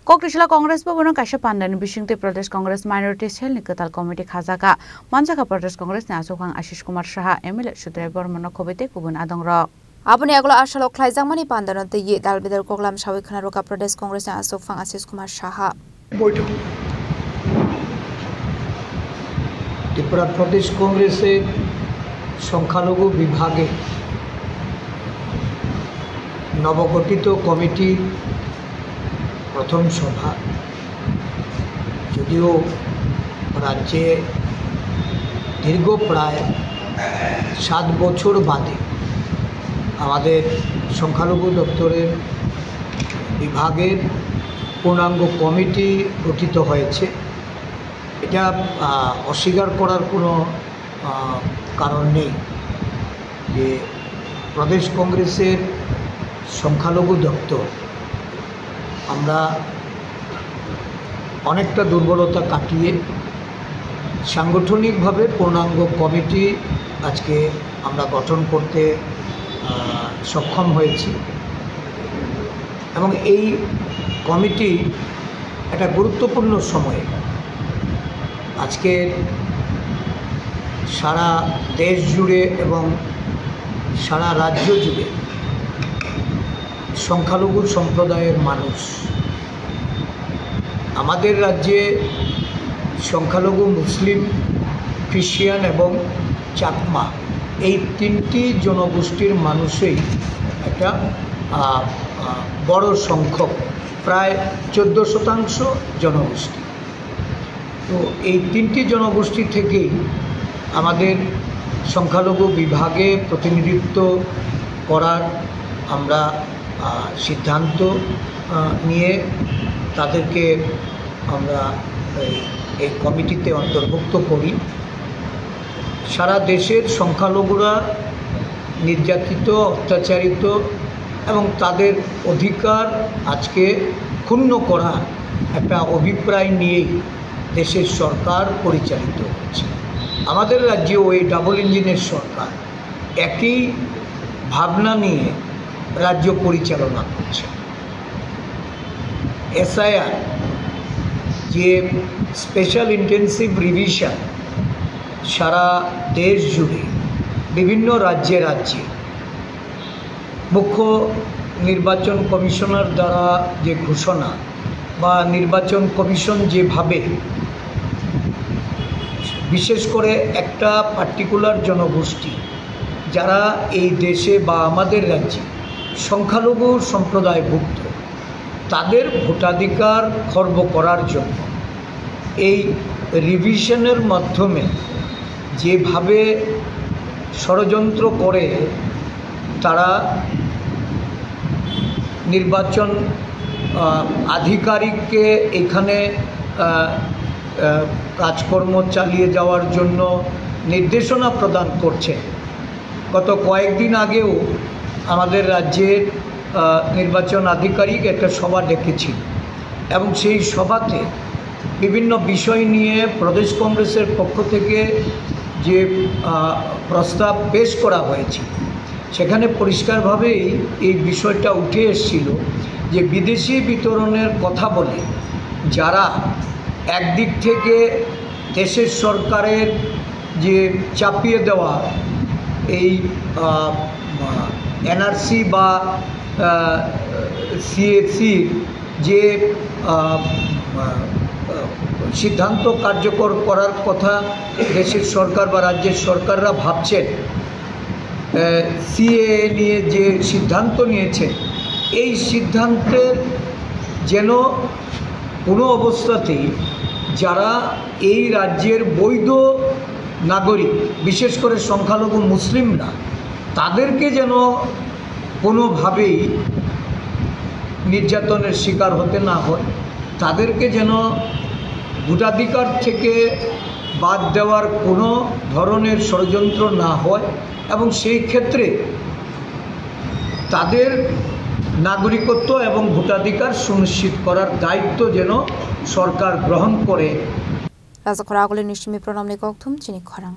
Kokrisla Congress Bono Kasha Pandan Bishingte Pradesh Congress Minority Cell Nikatal Committee Khazaka Manjaka Pradesh Congress Nasukang Ashish Kumar Shaha ML Shudre Bormano Kobete Kubun Adongra Abuni Agla Ashalo Klaizamani Pandan the Ye Dalbeder Koglam Shawikana Roka Pradesh Congress Asukang Ashish Kumar Shaha Tripura প্রদেশ কংগ্রেসের সংখ্যালঘু বিভাগে নবগঠিত কমিটির প্রথম সভা যদিও রাজ্যে দীর্ঘ প্রায় 7 বছর বাদে আমাদের সংখ্যালঘু দপ্তরের বিভাগের পূর্ণাঙ্গ কমিটি গঠিত হয়েছে এটা অস্বীকার করার কোনো কারণ নেই যে প্রদেশ কংগ্রেসের সংখ্যালঘু দপ্তর আমরা অনেকটা দুর্বলতা কাটিয়ে সাংগঠনিকভাবে পূর্ণাঙ্গ কমিটি আজকে আমরা গঠন করতে সক্ষম হয়েছি এবং এই কমিটি একটা গুরুত্বপূর্ণ সময়ে আজকে সারা দেশ জুড়ে এবং সারা রাজ্য জুড়ে সংখ্যালঘু সম্প্রদায়ের মানুষ আমাদের রাজ্যে সংখ্যালঘু মুসলিম খ্রিস্টান এবং চাকমা এই তিনটি জনগোষ্ঠীর মানুষই একটা বড় সংখ্যক প্রায় 14% জনগোষ্ঠী তো এই তিনটি জনগোষ্ঠী থেকেই আমাদের সংখ্যালঘু বিভাগে প্রতিনিধিত্ব করার আমরা সিদ্ধান্ত নিয়ে তাদেরকে আমরা এই কমিটিতে অন্তর্ভুক্ত করি সারা দেশের সংখ্যালঘুরা নির্যাতিত অত্যাচারিত এবং তাদের অধিকার আজকে ক্ষুণ্ণ করার একটা অভিপ্রায় নিয়েই দেশের সরকার পরিচালিত হচ্ছে আমাদের রাজ্যে ওই ডাবল ইঞ্জিনের সরকার একই ভাবনা নিয়ে রাজ্য পরিচালনা করছে এসআইআর যে স্পেশাল ইন্টেনসিভ রিভিশন সারা দেশ জুড়ে বিভিন্ন রাজ্যে রাজ্যে মুখ্য নির্বাচন কমিশনার দ্বারা যে ঘোষণা বা নির্বাচন কমিশন যেভাবে বিশেষ করে একটা পার্টিকুলার জনগোষ্ঠী যারা এই দেশে বা আমাদের রাজ্যে সংখ্যালঘু সম্প্রদায়ভুক্ত তাদের ভোটাধিকার খর্ব করার জন্য এই রিভিশনের মাধ্যমে যেভাবে ষড়যন্ত্র করে তারা নির্বাচন আধিকারিককে এখানে কাজকর্ম চালিয়ে যাওয়ার জন্য নির্দেশনা প্রদান করছে গত কয়েকদিন আগেও আমাদের রাজ্যের নির্বাচন আধিকারিক একটা সভা ডেকেছিল এবং সেই সভাতে বিভিন্ন বিষয় নিয়ে প্রদেশ কংগ্রেসের পক্ষ থেকে যে প্রস্তাব পেশ করা হয়েছে সেখানে পরিষ্কারভাবেই এই বিষয়টা উঠে এসেছিল যে বিদেশি বিতরণের কথা বলে যারা একদিক থেকে দেশের সরকারের যে চাপিয়ে দেওয়া এই এনআরসি বা সিএসির যে সিদ্ধান্ত কার্যকর করার কথা দেশের সরকার বা রাজ্যের সরকাররা ভাবছেন সিএএ নিয়ে যে সিদ্ধান্ত নিয়েছে এই সিদ্ধান্তের যেন কোনো অবস্থাতেই যারা এই রাজ্যের বৈধ নাগরিক বিশেষ করে সংখ্যালঘু মুসলিমরা তাদেরকে যেন কোনোভাবেই নির্যাতনের শিকার হতে না হয় তাদেরকে যেন ভোটাধিকার থেকে বাদ দেওয়ার কোনো ধরনের ষড়যন্ত্র না হয় এবং সেই ক্ষেত্রে তাদের নাগরিকত্ব এবং ভোটাধিকার সুনিশ্চিত করার দায়িত্ব যেন সরকার গ্রহণ করে রাজা খরাগলে নিশ্চিমি প্রণাম নিকথুম চিনি খরাং